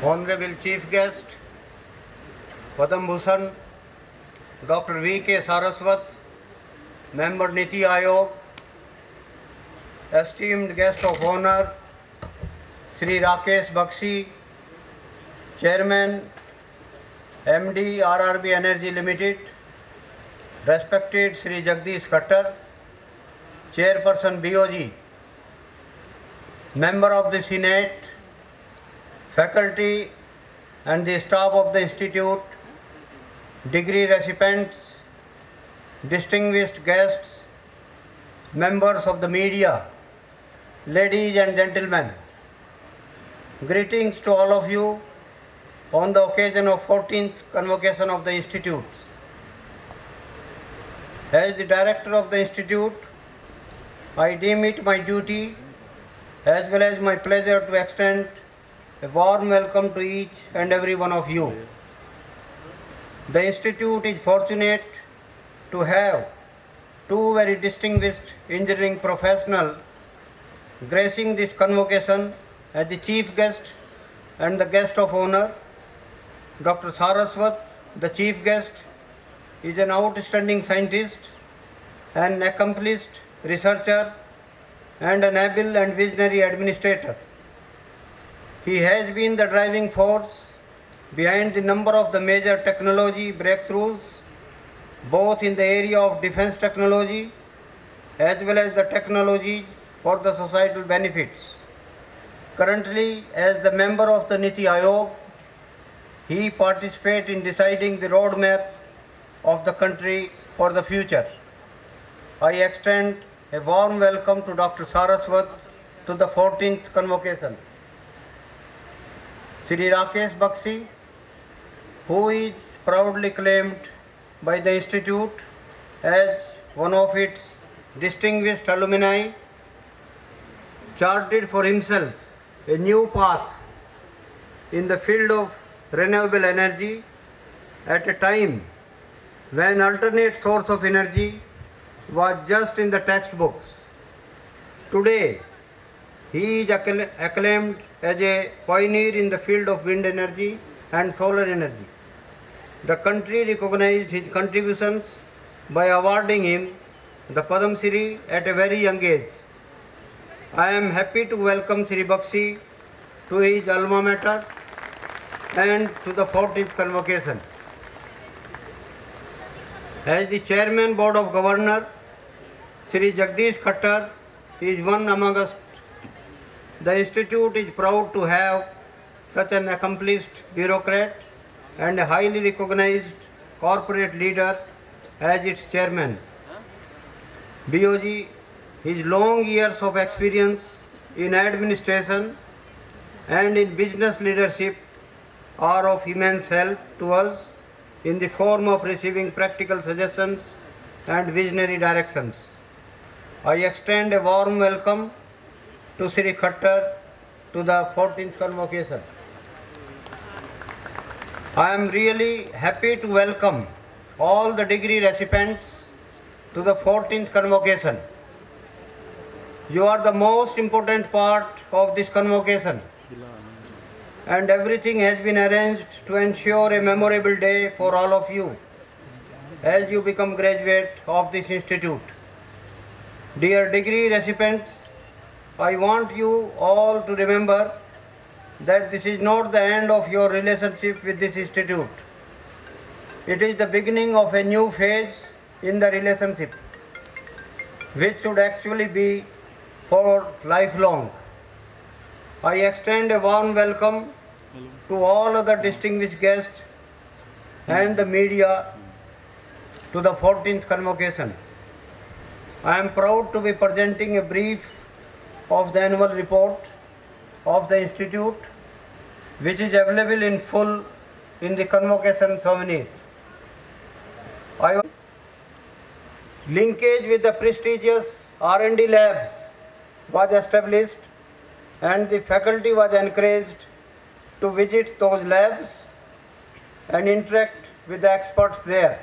Honorable Chief Guest, Padam Bhushan, Dr. V.K. Saraswat, Member Niti Aayog, esteemed guest of honor, Sri Rakesh Bakshi, Chairman, MD RRB Energy Limited, respected Sri Jagdish Khattar, Chairperson BOG, Member of the Senate, faculty and the staff of the Institute, degree recipients, distinguished guests, members of the media, ladies and gentlemen, greetings to all of you on the occasion of 14th convocation of the Institute. As the director of the Institute, I deem it my duty as well as my pleasure to extend a warm welcome to each and every one of you. The Institute is fortunate to have two very distinguished engineering professionals gracing this convocation as the chief guest and the guest of honor. Dr. Saraswat, the chief guest, is an outstanding scientist, an accomplished researcher, and an able and visionary administrator. He has been the driving force behind the number of the major technology breakthroughs, both in the area of defense technology as well as the technology for the societal benefits. Currently, as the member of the Niti Aayog, he participates in deciding the roadmap of the country for the future. I extend a warm welcome to Dr. Saraswat to the 14th convocation. Sri Rakesh Bakshi, who is proudly claimed by the Institute as one of its distinguished alumni, charted for himself a new path in the field of renewable energy at a time when alternate source of energy was just in the textbooks. Today, he is acclaimed as a pioneer in the field of wind energy and solar energy. The country recognized his contributions by awarding him the Padam Shri at a very young age. I am happy to welcome Sri Bakshi to his alma mater and to the 14th convocation. As the Chairman Board of Governors, Sri Jagdish Khattar is one among us. The Institute is proud to have such an accomplished bureaucrat and a highly recognized corporate leader as its chairman. BOG, his long years of experience in administration and in business leadership are of immense help to us in the form of receiving practical suggestions and visionary directions. I extend a warm welcome to Sri Khattar to the 14th convocation. I am really happy to welcome all the degree recipients to the 14th convocation. You are the most important part of this convocation, and everything has been arranged to ensure a memorable day for all of you as you become graduate of this institute. Dear degree recipients, I want you all to remember that this is not the end of your relationship with this institute. It is the beginning of a new phase in the relationship, which should actually be for lifelong. I extend a warm welcome to all other distinguished guests and the media to the 14th convocation. I am proud to be presenting a brief of the annual report of the Institute, which is available in full in the convocation souvenir. Linkage with the prestigious R&D labs was established and the faculty was encouraged to visit those labs and interact with the experts there.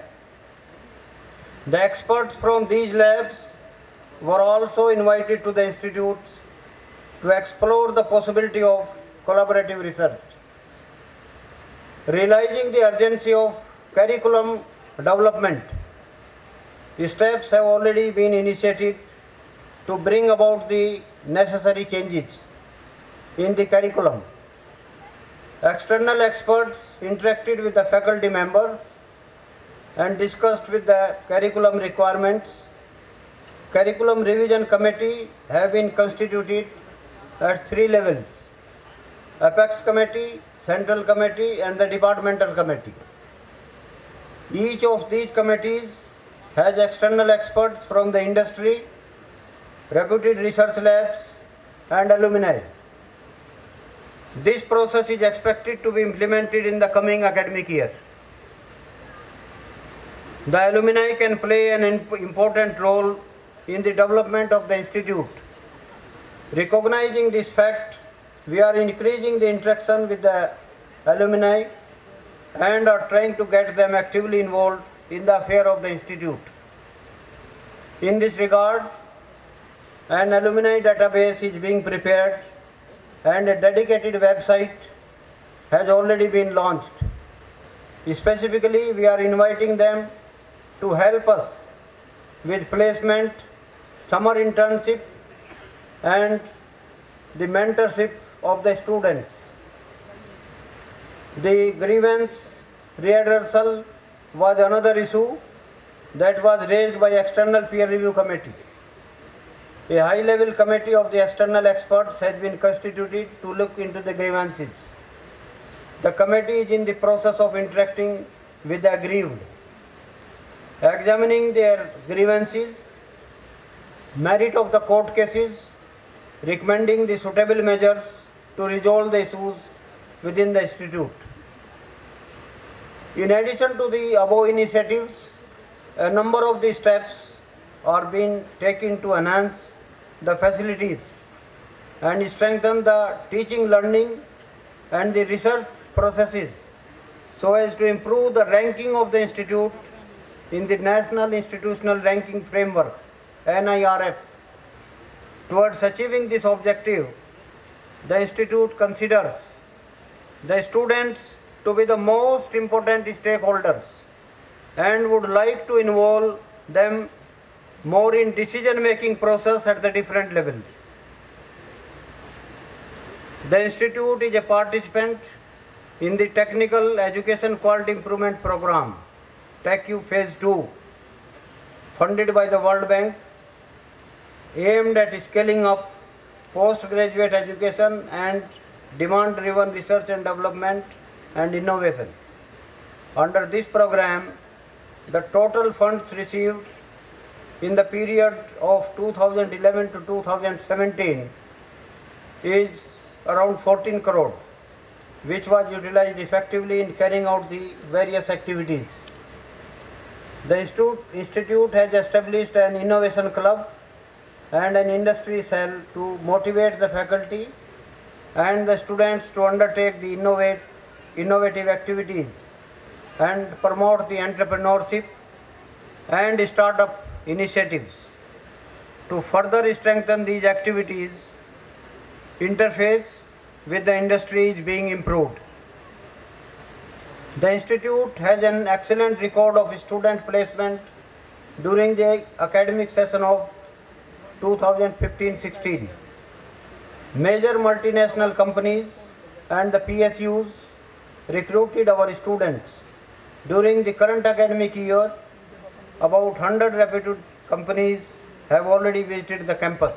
The experts from these labs were also invited to the institute to explore the possibility of collaborative research. Realizing the urgency of curriculum development, steps have already been initiated to bring about the necessary changes in the curriculum. External experts interacted with the faculty members and discussed with the curriculum requirements. Curriculum revision committee have been constituted at 3 levels: Apex committee, central committee and the departmental committee. Each of these committees has external experts from the industry, reputed research labs and alumni. This process is expected to be implemented in the coming academic year. The alumni can play an important role in the development of the institute. Recognizing this fact, we are increasing the interaction with the alumni and are trying to get them actively involved in the affair of the institute. In this regard, an alumni database is being prepared and a dedicated website has already been launched. Specifically, we are inviting them to help us with placement, summer internship and the mentorship of the students. The grievance rehearsal was another issue that was raised by external peer review committee. A high-level committee of the external experts has been constituted to look into the grievances. The committee is in the process of interacting with the aggrieved, examining their grievances, merit of the court cases, recommending the suitable measures to resolve the issues within the institute. In addition to the above initiatives, a number of the steps are being taken to enhance the facilities and strengthen the teaching, learning and the research processes so as to improve the ranking of the institute in the National Institutional Ranking Framework, NIRF. Towards achieving this objective, the institute considers the students to be the most important stakeholders and would like to involve them more in decision-making process at the different levels. The institute is a participant in the Technical Education Quality Improvement Program, TECU Phase 2, funded by the World Bank, aimed at scaling up postgraduate education and demand-driven research and development and innovation. Under this program, the total funds received in the period of 2011 to 2017 is around 14 crore, which was utilized effectively in carrying out the various activities. The institute has established an innovation club and an industry cell to motivate the faculty and the students to undertake the innovative activities and promote the entrepreneurship and startup initiatives. To further strengthen these activities, interface with the industry is being improved. The institute has an excellent record of student placement during the academic session of 2015-16. Major multinational companies and the PSUs recruited our students. During the current academic year, about 100 reputed companies have already visited the campus.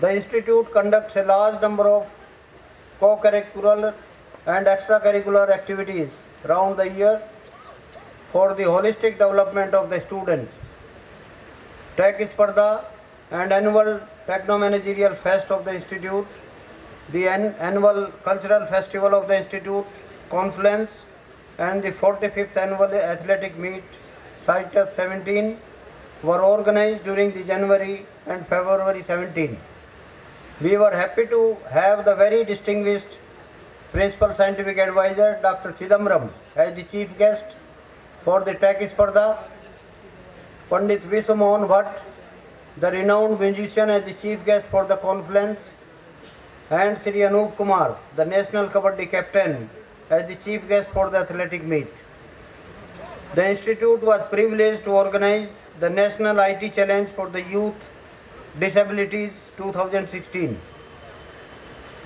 The institute conducts a large number of co-curricular and extracurricular activities around the year for the holistic development of the students. Tech Spardha and annual Techno-Managerial Fest of the Institute, the annual Cultural Festival of the Institute, Conference and the 45th Annual Athletic Meet, CITUS 17 were organized during the January and February 17. We were happy to have the very distinguished Principal Scientific Advisor Dr. Chidambaram as the chief guest for the Tech Spardha, Pandit Vishwamohan Bhatt, the renowned musician, as the chief guest for the conference, and Sri Anup Kumar, the national Kabaddi captain, as the chief guest for the athletic meet. The institute was privileged to organize the National IT Challenge for the Youth Disabilities 2016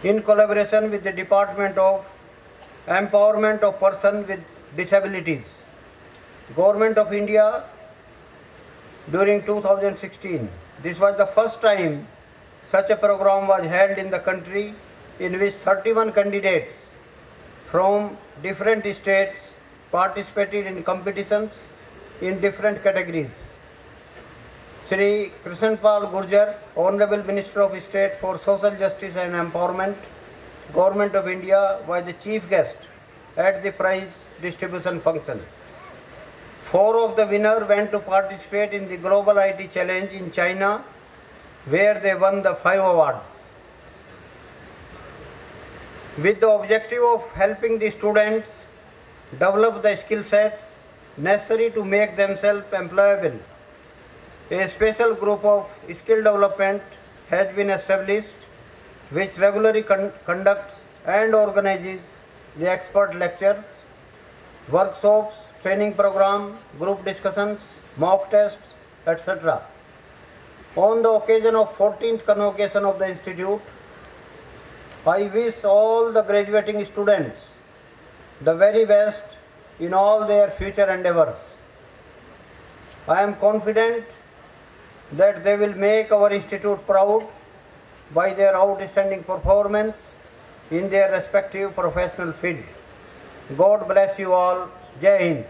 in collaboration with the Department of Empowerment of Persons with Disabilities, Government of India during 2016. This was the first time such a program was held in the country, in which 31 candidates from different states participated in competitions in different categories. Shri Krishnapal Gurjar, Honorable Minister of State for Social Justice and Empowerment, Government of India, was the chief guest at the prize distribution function. 4 of the winners went to participate in the Global IT Challenge in China, where they won the 5 awards. With the objective of helping the students develop the skill sets necessary to make themselves employable, a special group of skill development has been established, which regularly conducts and organizes the expert lectures, workshops, training program, group discussions, mock tests, etc. On the occasion of 14th convocation of the Institute, I wish all the graduating students the very best in all their future endeavors. I am confident that they will make our institute proud by their outstanding performance in their respective professional field. God bless you all. Jai Hind.